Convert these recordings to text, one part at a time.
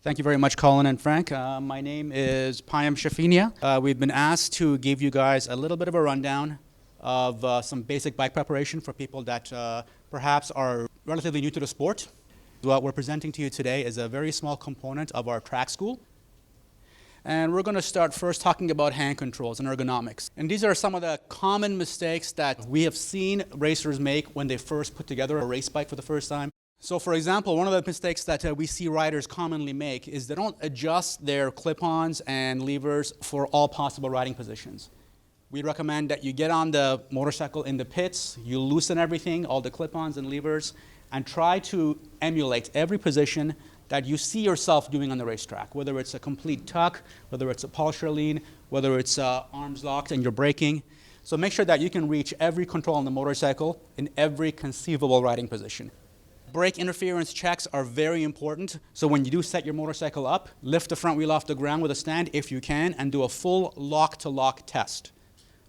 Thank you very much, Colin and Frank. My name is Payam Shafinia. We've been asked to give you guys a little bit of a rundown of some basic bike preparation for people that perhaps are relatively new to the sport. What we're presenting to you today is a very small component of our track school. And we're going to start first talking about hand controls and ergonomics. And these are some of the common mistakes that we have seen racers make when they first put together a race bike for the first time. So for example, one of the mistakes that we see riders commonly make is they don't adjust their clip-ons and levers for all possible riding positions. We recommend that you get on the motorcycle in the pits, you loosen everything, all the clip-ons and levers, and try to emulate every position that you see yourself doing on the racetrack, whether it's a complete tuck, whether it's a Pulsar lean, whether it's arms locked and you're braking. So make sure that you can reach every control on the motorcycle in every conceivable riding position. Brake interference checks are very important. So when you do set your motorcycle up, lift the front wheel off the ground with a stand if you can and do a full lock-to-lock test.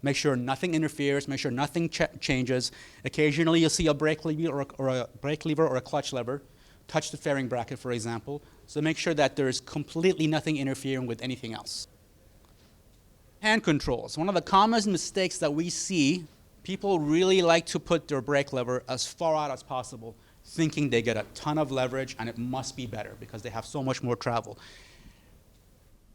Make sure nothing interferes, make sure nothing changes. Occasionally you'll see a brake lever or a clutch lever touch the fairing bracket, for example. So make sure that there's completely nothing interfering with anything else. Hand controls. One of the common mistakes that we see, people really like to put their brake lever as far out as possible, thinking they get a ton of leverage and it must be better because they have so much more travel.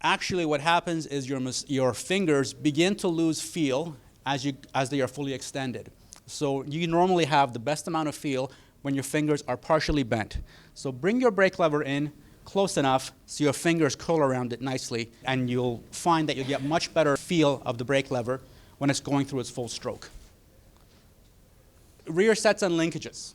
Actually, what happens is your fingers begin to lose feel as they are fully extended. So you normally have the best amount of feel when your fingers are partially bent. So bring your brake lever in close enough so your fingers curl around it nicely, and you'll find that you'll get much better feel of the brake lever when it's going through its full stroke. Rear sets and linkages.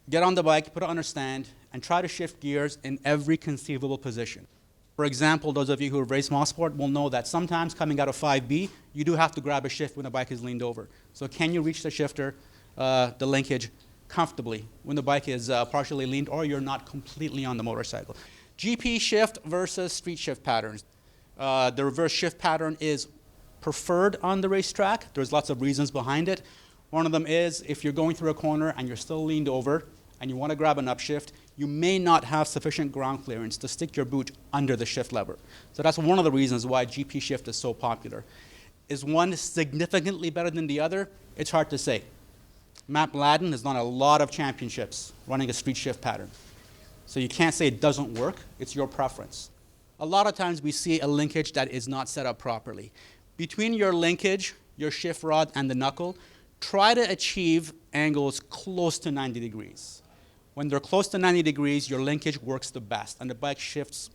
Get on the bike, put it on a stand, and try to shift gears in every conceivable position. For example, those of you who have raced small sport will know that sometimes coming out of 5B, you do have to grab a shift when the bike is leaned over. So can you reach the shifter, the linkage, comfortably when the bike is partially leaned or you're not completely on the motorcycle? GP shift versus street shift patterns. The reverse shift pattern is preferred on the racetrack. There's lots of reasons behind it. One of them is if you're going through a corner and you're still leaned over and you want to grab an upshift, you may not have sufficient ground clearance to stick your boot under the shift lever. So that's one of the reasons why GP shift is so popular. Is one significantly better than the other? It's hard to say. Matt Bladden has done a lot of championships running a street shift pattern. So you can't say it doesn't work, it's your preference. A lot of times we see a linkage that is not set up properly. Between your linkage, your shift rod, and the knuckle, try to achieve angles close to 90 degrees. When they're close to 90 degrees, your linkage works the best, and the bike shifts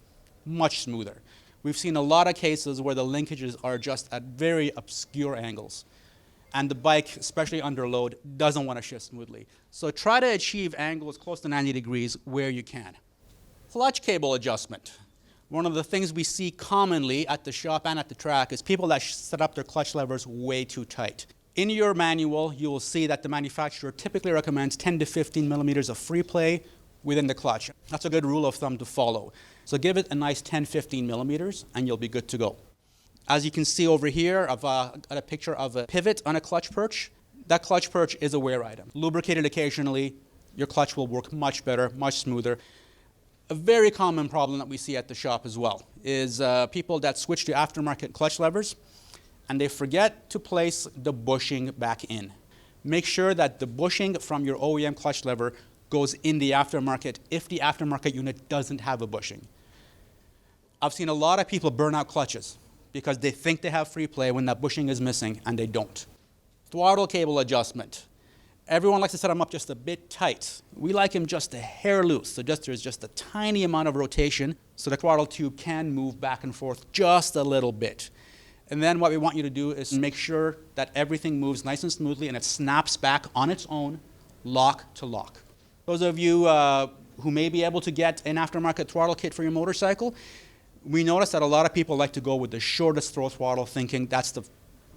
much smoother. We've seen a lot of cases where the linkages are just at very obscure angles, and the bike, especially under load, doesn't want to shift smoothly. So try to achieve angles close to 90 degrees where you can. Clutch cable adjustment. One of the things we see commonly at the shop and at the track is people that set up their clutch levers way too tight. In your manual, you will see that the manufacturer typically recommends 10 to 15 millimeters of free play within the clutch. That's a good rule of thumb to follow. So give it a nice 10, 15 millimeters, and you'll be good to go. As you can see over here, I've got a picture of a pivot on a clutch perch. That clutch perch is a wear item. Lubricated occasionally, your clutch will work much better, much smoother. A very common problem that we see at the shop as well is people that switch to aftermarket clutch levers and they forget to place the bushing back in. Make sure that the bushing from your OEM clutch lever goes in the aftermarket if the aftermarket unit doesn't have a bushing. I've seen a lot of people burn out clutches because they think they have free play when that bushing is missing, and they don't. Throttle cable adjustment. Everyone likes to set them up just a bit tight. We like them just a hair loose, so there's just a tiny amount of rotation so the throttle tube can move back and forth just a little bit. And then what we want you to do is make sure that everything moves nice and smoothly and it snaps back on its own, lock to lock. Those of you who may be able to get an aftermarket throttle kit for your motorcycle, we notice that a lot of people like to go with the shortest throw throttle, thinking that's the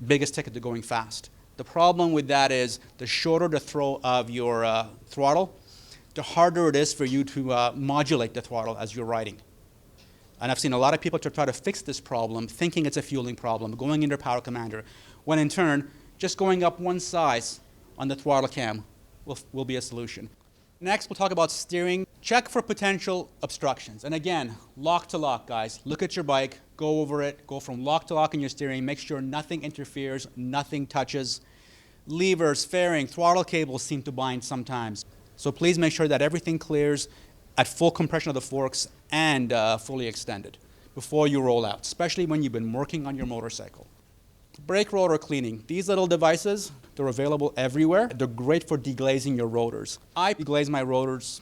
biggest ticket to going fast. The problem with that is the shorter the throw of your throttle, the harder it is for you to modulate the throttle as you're riding. And I've seen a lot of people try to fix this problem, thinking it's a fueling problem, going in their power commander, when in turn, just going up one size on the throttle cam will be a solution. Next, we'll talk about steering. Check for potential obstructions. And again, lock to lock, guys. Look at your bike, go over it, go from lock to lock in your steering, make sure nothing interferes, nothing touches. Levers, fairing, throttle cables seem to bind sometimes. So please make sure that everything clears at full compression of the forks and fully extended before you roll out, especially when you've been working on your motorcycle. Brake rotor cleaning. These little devices, they're available everywhere. They're great for deglazing your rotors. I deglaze my rotors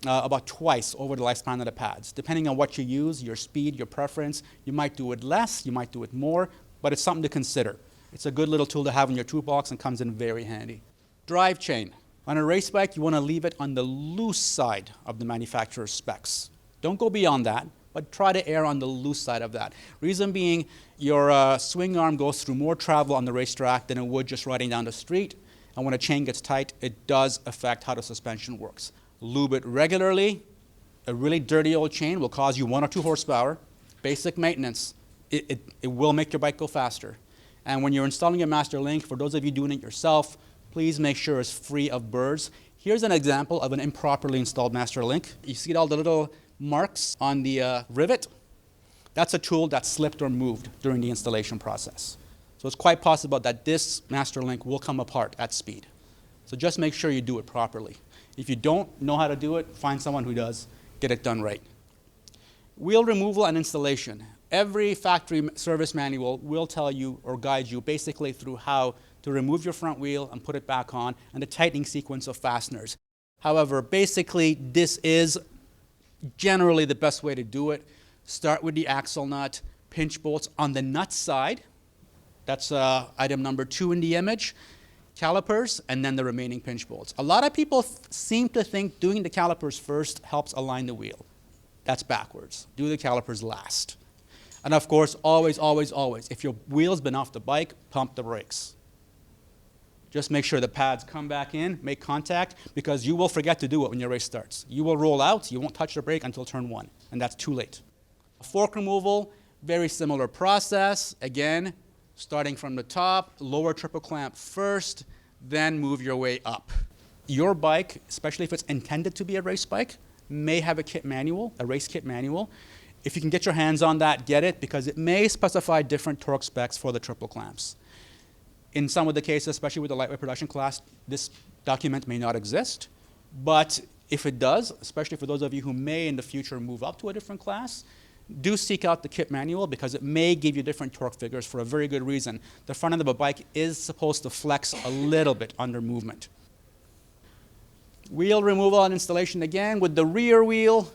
about twice over the lifespan of the pads. Depending on what you use, your speed, your preference, you might do it less, you might do it more, but it's something to consider. It's a good little tool to have in your toolbox and comes in very handy. Drive chain. On a race bike, you want to leave it on the loose side of the manufacturer's specs. Don't go beyond that, but try to err on the loose side of that. Reason being, your swing arm goes through more travel on the racetrack than it would just riding down the street. And when a chain gets tight, it does affect how the suspension works. Lube it regularly. A really dirty old chain will cause you 1 or 2 horsepower. Basic maintenance. It will make your bike go faster. And when you're installing a master link, for those of you doing it yourself, please make sure it's free of burrs. Here's an example of an improperly installed master link. You see all the little marks on the rivet? That's a tool that slipped or moved during the installation process. So it's quite possible that this master link will come apart at speed. So just make sure you do it properly. If you don't know how to do it, find someone who does. Get it done right. Wheel removal and installation. Every factory service manual will tell you or guide you basically through how to remove your front wheel and put it back on and the tightening sequence of fasteners. However, basically this is generally the best way to do it. Start with the axle nut, pinch bolts on the nut side. That's item number 2 in the image. Calipers, and then the remaining pinch bolts. A lot of people seem to think doing the calipers first helps align the wheel. That's backwards. Do the calipers last. And of course, always, always, always, if your wheel's been off the bike, pump the brakes. Just make sure the pads come back in, make contact, because you will forget to do it when your race starts. You will roll out, you won't touch the brake until turn 1, and that's too late. Fork removal, very similar process. Again, starting from the top, lower triple clamp first, then move your way up. Your bike, especially if it's intended to be a race bike, may have a kit manual, a race kit manual. If you can get your hands on that, get it, because it may specify different torque specs for the triple clamps. In some of the cases, especially with the lightweight production class, this document may not exist, but if it does, especially for those of you who may in the future move up to a different class, do seek out the kit manual because it may give you different torque figures for a very good reason. The front end of a bike is supposed to flex a little bit under movement. Wheel removal and installation again with the rear wheel.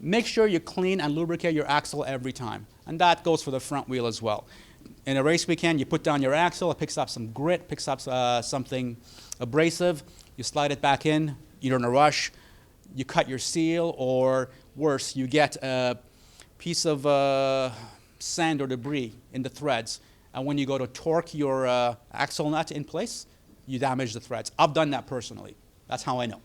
Make sure you clean and lubricate your axle every time, and that goes for the front wheel as well. In a race weekend, you put down your axle, it picks up some grit, picks up something abrasive, you slide it back in, you're in a rush, you cut your seal, or worse, you get a piece of sand or debris in the threads, and when you go to torque your axle nut in place, you damage the threads. I've done that personally. That's how I know.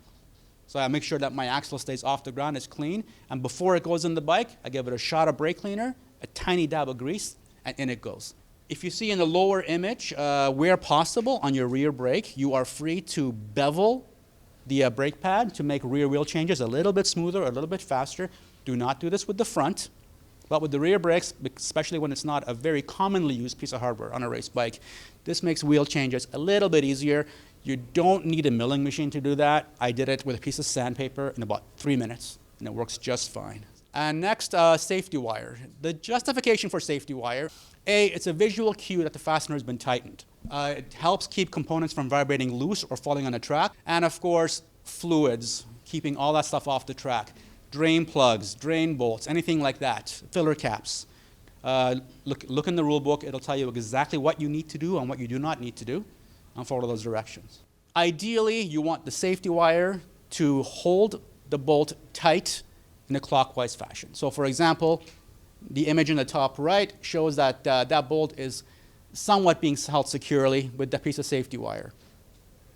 So I make sure that my axle stays off the ground, it's clean, and before it goes in the bike, I give it a shot of brake cleaner, a tiny dab of grease, and in it goes. If you see in the lower image, where possible on your rear brake, you are free to bevel the brake pad to make rear wheel changes a little bit smoother, a little bit faster. Do not do this with the front, but with the rear brakes, especially when it's not a very commonly used piece of hardware on a race bike, this makes wheel changes a little bit easier. You don't need a milling machine to do that. I did it with a piece of sandpaper in about 3 minutes, and it works just fine. And next, safety wire. The justification for safety wire, A, it's a visual cue that the fastener has been tightened. It helps keep components from vibrating loose or falling on the track. And of course, fluids, keeping all that stuff off the track. Drain plugs, drain bolts, anything like that. Filler caps. Look in the rule book, it'll tell you exactly what you need to do and what you do not need to do, and follow those directions. Ideally, you want the safety wire to hold the bolt tight in a clockwise fashion. So for example, the image in the top right shows that that bolt is somewhat being held securely with that piece of safety wire.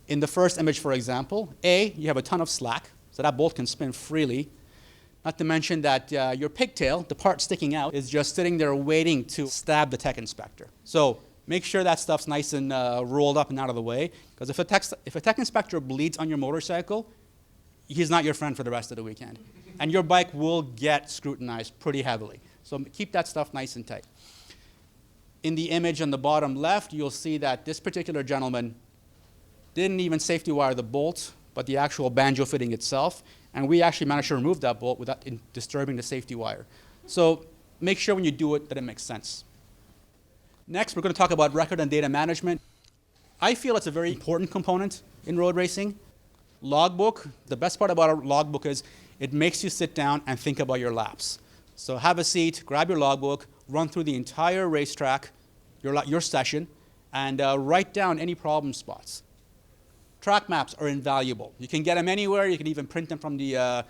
In the first image, for example, A, you have a ton of slack, so that bolt can spin freely. Not to mention that your pigtail, the part sticking out, is just sitting there waiting to stab the tech inspector. So Make sure that stuff's nice and rolled up and out of the way, because if a tech inspector bleeds on your motorcycle, he's not your friend for the rest of the weekend. And your bike will get scrutinized pretty heavily. So keep that stuff nice and tight. In the image on the bottom left, you'll see that this particular gentleman didn't even safety wire the bolt, but the actual banjo fitting itself. And we actually managed to remove that bolt without disturbing the safety wire. So make sure when you do it that it makes sense. Next, we're going to talk about record and data management. I feel it's a very important component in road racing. Logbook, the best part about a logbook is it makes you sit down and think about your laps. So have a seat, grab your logbook, run through the entire racetrack, your session, and write down any problem spots. Track maps are invaluable. You can get them anywhere. You can even print them from the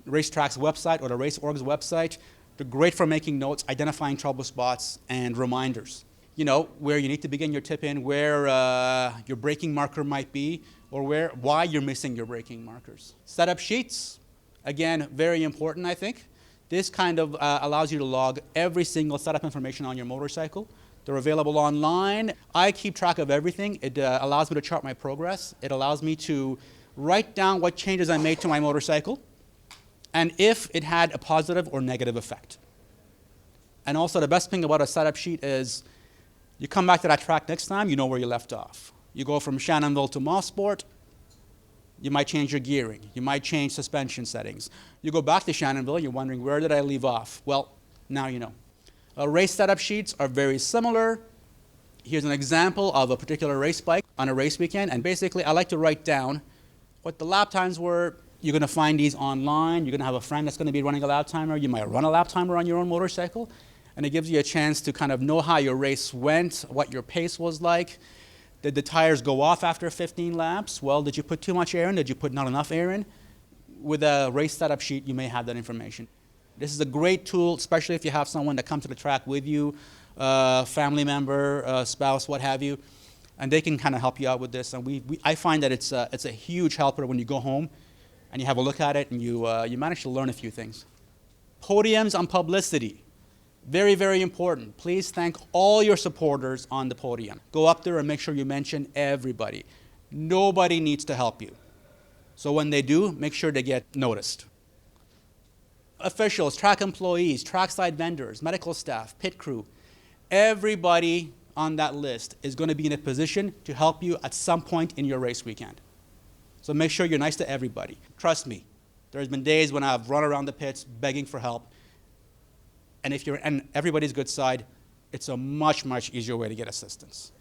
racetrack's website or the race org's website. They're great for making notes, identifying trouble spots, and reminders. You know, where you need to begin your tip-in, where your braking marker might be, or why you're missing your braking markers. Setup sheets, again, very important, I think. This kind of allows you to log every single setup information on your motorcycle. They're available online. I keep track of everything. It allows me to chart my progress. It allows me to write down what changes I made to my motorcycle, and if it had a positive or negative effect. And also, the best thing about a setup sheet is you come back to that track next time, you know where you left off. You go from Shannonville to Mosport, you might change your gearing. You might change suspension settings. You go back to Shannonville, you're wondering, where did I leave off? Well, now you know. Race setup sheets are very similar. Here's an example of a particular race bike on a race weekend, and basically I like to write down what the lap times were. You're going to find these online. You're going to have a friend that's going to be running a lap timer. You might run a lap timer on your own motorcycle. And it gives you a chance to kind of know how your race went, what your pace was like. Did the tires go off after 15 laps? Well, did you put too much air in? Did you put not enough air in? With a race setup sheet, you may have that information. This is a great tool, especially if you have someone that comes to the track with you, family member, spouse, what have you, and they can kind of help you out with this. And I find that it's a huge helper when you go home and you have a look at it and you manage to learn a few things. Podiums and publicity. Very, very important. Please thank all your supporters on the podium. Go up there and make sure you mention everybody. Nobody needs to help you. So when they do, make sure they get noticed. Officials, track employees, trackside vendors, medical staff, pit crew, everybody on that list is going to be in a position to help you at some point in your race weekend. So make sure you're nice to everybody. Trust me, there's been days when I've run around the pits begging for help. And if you're on everybody's good side, it's a much, much easier way to get assistance.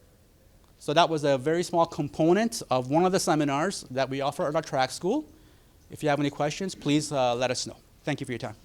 So that was a very small component of one of the seminars that we offer at our track school. If you have any questions, please let us know. Thank you for your time.